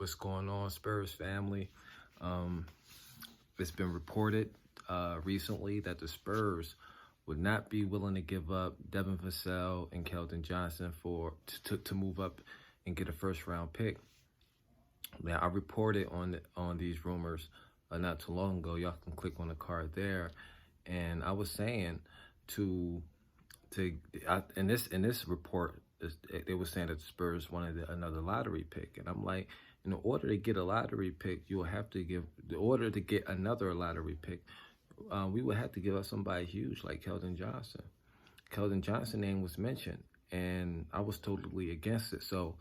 What's going on, Spurs family? It's been reported recently that the Spurs would not be willing to give up Devin Vassell and Keldon Johnson to move up and get a first-round pick. Now, I reported on these rumors not too long ago. Y'all can click on the card there, and I was saying in this report, they were saying that the Spurs wanted another lottery pick, and I'm like, in order to get a lottery pick, you'll have to give. In order to get another lottery pick, we would have to give up somebody huge like Keldon Johnson. Keldon Johnson's name was mentioned, and I was totally against it. So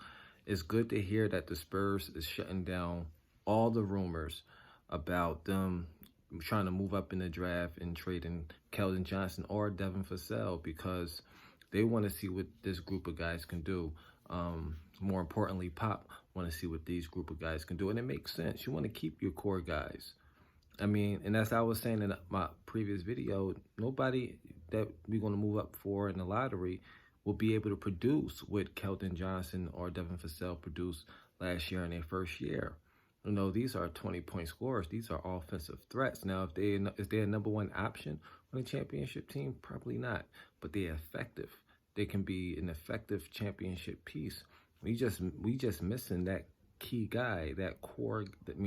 it's good to hear that the Spurs is shutting down all the rumors about them trying to move up in the draft and trading Keldon Johnson or Devin Vassell, because they want to see what this group of guys can do. More importantly, Pop want to see what these group of guys can do, and it makes sense. You want to keep your core guys. I mean, and as I was saying in my previous video, nobody that we're going to move up for in the lottery will be able to produce what Keldon Johnson or Devin Vassell produced last year in their first year. You know, these are 20-point scorers. These are offensive threats. Now, if they're a number one option on a championship team, probably not. But they're effective. They can be an effective championship piece. We just missing that key guy, that core. That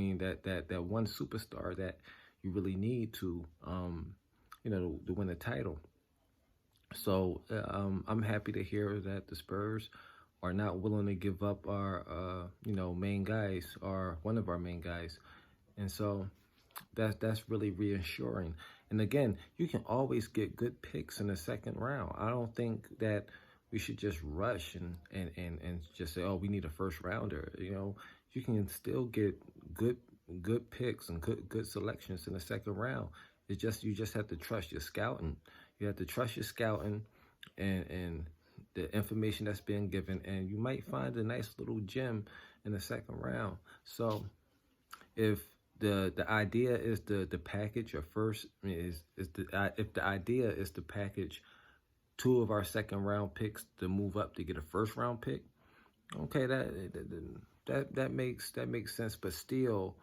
one superstar that you really need to, to win a title. So I'm happy to hear that the Spurs are not willing to give up our, main guys, or one of our main guys. And so that's really reassuring. And again, you can always get good picks in the second round. I don't think that we should just rush and just say, oh, we need a first rounder. You can still get good picks and good selections in the second round. You just have to trust your scouting. You have to trust your scouting and the information that's being given, and you might find a nice little gem in the second round. So if the idea is the package or if the idea is to package two of our second round picks to move up to get a first round pick, okay, that makes sense. But still,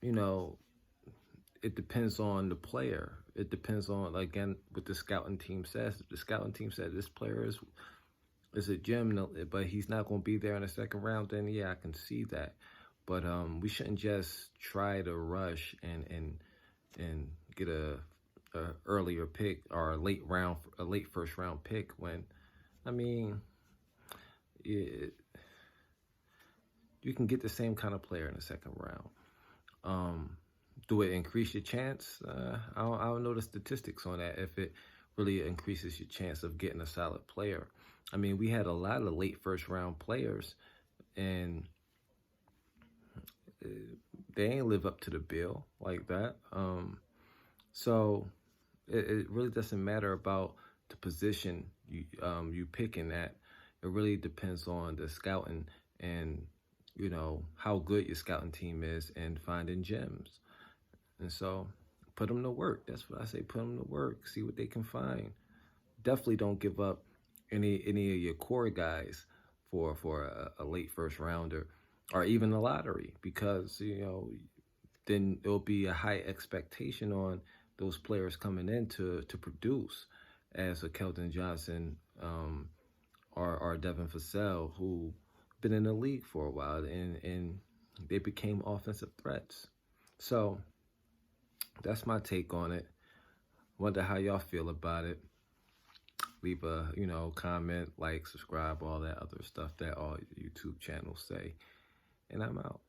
it depends on the player. It depends on, again, what the scouting team says. If the scouting team said this player is a gem, but he's not going to be there in the second round, then yeah, I can see that. But we shouldn't just try to rush and get a earlier pick or a late first round pick when, you can get the same kind of player in the second round. Do it increase your chance? I don't know the statistics on that, if it really increases your chance of getting a solid player. I mean, we had a lot of late first round players, and they ain't live up to the bill like that. So it really doesn't matter about the position you picking at. It really depends on the scouting and, how good your scouting team is and finding gems. And so put them to work. That's what I say. Put them to work. See what they can find. Definitely don't give up any of your core guys for a late first rounder or even a lottery, because, then there'll be a high expectation on those players coming in to produce, as a Keldon Johnson or Devin Vassell, who been in the league for a while, and they became offensive threats. So that's my take on it. Wonder how y'all feel about it. Leave a, comment, like, subscribe, all that other stuff that all YouTube channels say. And I'm out.